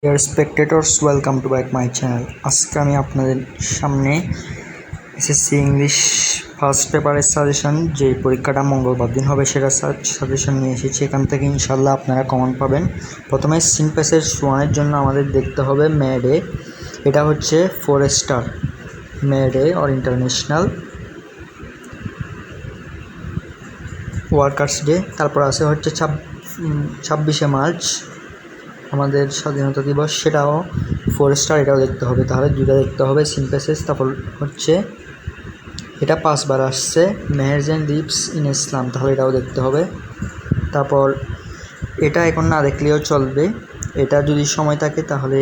Deer spectators, welcome to back my channel. আজকে আমি আপনাদের সামনে এসএসসি ইংলিশ ফার্স্ট পেপারের সাজেশন, যে পরীক্ষাটা মঙ্গলবার দিন হবে সেটা সাজেশন নিয়ে এসেছি। এখান থেকে ইনশাল্লাহ আপনারা কমন পাবেন। প্রথমে সিন প্যাসেজ 1-এর জন্য আমাদের দেখতে হবে মে ডে। এটা হচ্ছে 4 star May Day or international workers day. তারপর আছে হচ্ছে 26শে মার্চ আমাদের স্বাধীনতা দিবস, সেটাও 4 স্টার, এটাও দেখতে হবে। তাহলে দুটো দেখতে হবে সিন প্যাসেজ। তারপর হচ্ছে এটা 5বার আসছে মেহেরজান লিভস ইন ইসলাম, তাহলে এটাও দেখতে হবে। তারপর এটা এখন না দেখলেও চলবে, এটা যদি সময় থাকে তাহলে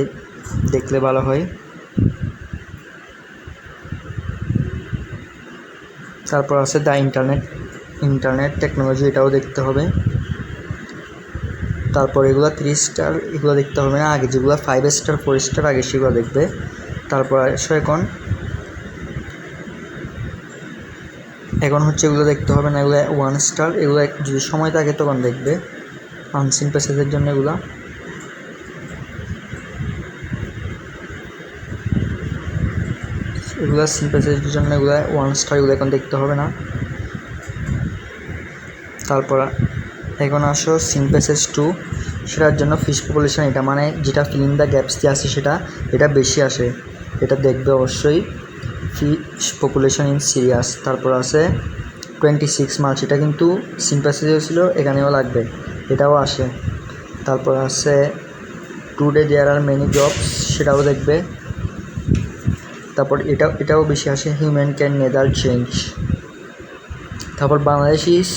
দেখলে ভালো হয়। তারপর আছে দ্য ইন্টারনেট টেকনোলজি, এটাও দেখতে হবে। তারপর এগুলো 3 স্টার, এগুলো দেখতে হবে না, আগে যেগুলো 5 স্টার 4 স্টার আগে সেগুলো দেখবে। তারপর আসো এখন হচ্ছে এগুলো দেখতে হবে না, এগুলো 1 স্টার, এগুলো যদি সময় থাকে তখন দেখবে। আনসিন প্যাসেজের জন্য এগুলো সিন প্যাসেজের জন্য এগুলো 1 স্টার, এগুলো এখন দেখতে হবে না। তারপর এখন আসো সিন প্যাসেজ 2, সেটার জন্য ফিশ পপুলেশন, এটা মানে যেটা ফিলিং দ্য গ্যাপস দিয়ে আসে এটা বেশি আসে, এটা দেখবে অবশ্যই। Fish population in serious. তারপর আছে 26 মার্চ, এটা কিন্তু সিন প্যাসেজেও ছিল, এখানেও লাগবে, এটাও আসে। তারপর আছে today there are many jobs, সেটাও দেখবে। তারপর এটাও বেশি আসে, হিউম্যান ক্যান নেদার চেঞ্জ। তারপর বাংলাদেশ ইজ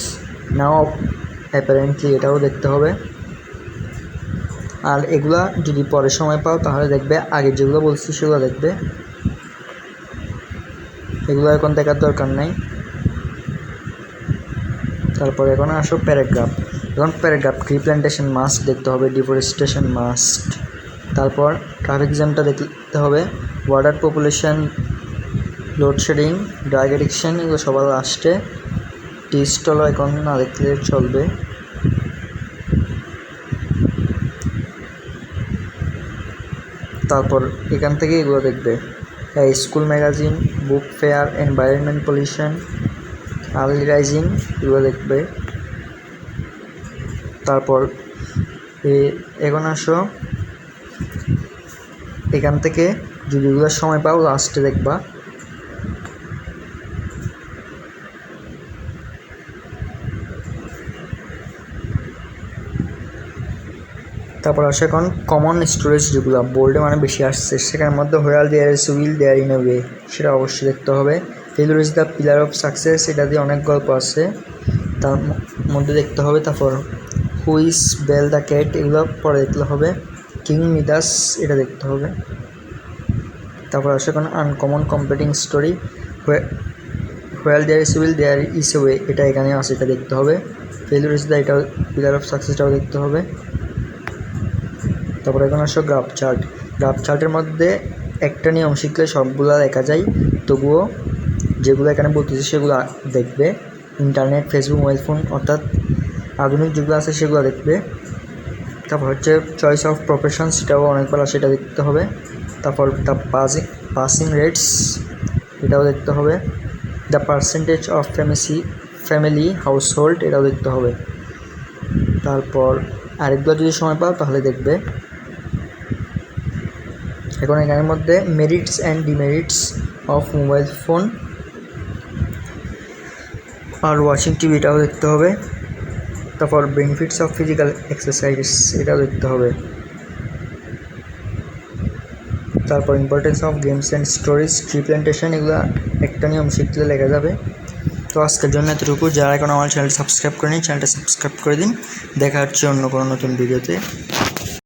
নাও অ্যাপারেন্টলি, এটাও দেখতে হবে। আর এগুলা যদি পরে সময় পাও তাহলে দেখবে, আগে যেগুলো বলছি সেগুলো দেখবে, এগুলো এখন দেখার দরকার নাই। তারপর এখন আসো প্যারাগ্রাফ। এখন প্যারাগ্রাফ রিপ্ল্যান্টেশন মাস্ট দেখতে হবে, ডিফরেস্টেশন মাস্ট। তারপর ট্রাফিক জ্যামটা দেখতে হবে, water population, load shedding, drug addiction, এগুলো সবার লাস্টে। টি স্টলও এখন না দেখলে চলবে। তারপর এখান থেকে এগুলো দেখবে, school magazine, book fair, environment pollution, early rising, এগুলো দেখবে। তারপর এখন আসো এখান থেকে যদি এগুলোর সময় পাও লাস্টে দেখবা। তারপর আসে এখন কমন স্টোরেজ, যেগুলো বোর্ডে মানে বেশি আসছে, সেখানের মধ্যে where there is will there in a way, সেটা অবশ্যই দেখতে হবে। Failure is the pillar of success, এটা দিয়ে অনেক গল্প আছে, তার মধ্যে দেখতে হবে। তারপর who is bell the cat, এগুলো পরে দেখতে হবে। কিং মিদাস, এটা দেখতে হবে। তারপর আসে এখন uncommon competing story, where there is will there is a way, এটা এখানে আছে, এটা দেখতে হবে। ফেলিউর ইজ দ্য, এটাও পিলার অফ সাকসেসটাও দেখতে হবে। তারপর এখন আসো গ্রাফ চার্টের মধ্যে একটা নিয়ম শিখলে সবগুলো দেখা যায়, তবুও যেগুলো এখানে বলতেছি সেগুলো দেখবে। ইন্টারনেট, ফেসবুক, মোবাইল ফোন, অর্থাৎ আধুনিক যেগুলো আছে সেগুলো দেখবে। তারপর হচ্ছে চয়েস অফ প্রফেশন, সেটাও অনেকবার সেটা দেখতে হবে। তারপর দ্য পাসিং রেটস, এটাও দেখতে হবে। The percentage of family house hold, এটাও দেখতে হবে। তারপর আরেকবার যদি সময় পাও তাহলে দেখবে। এখন এখানের মধ্যে merits and demerits of mobile phone are watching TV, এটাও দেখতে হবে। তারপর বেনিফিটস অফ ফিজিক্যাল এক্সারসাইজ, এটাও দেখতে হবে। তারপর importance of games and stories, representation, এগুলো একটা নিয়ম শিখলে লেগে যাবে। তো আজকের জন্য এতটুকু। যারা এখন আমার চ্যানেল সাবস্ক্রাইব করেনি, চ্যানেলটা সাবস্ক্রাইব করে দিন। দেখা হচ্ছে অন্য কোনো নতুন ভিডিওতে।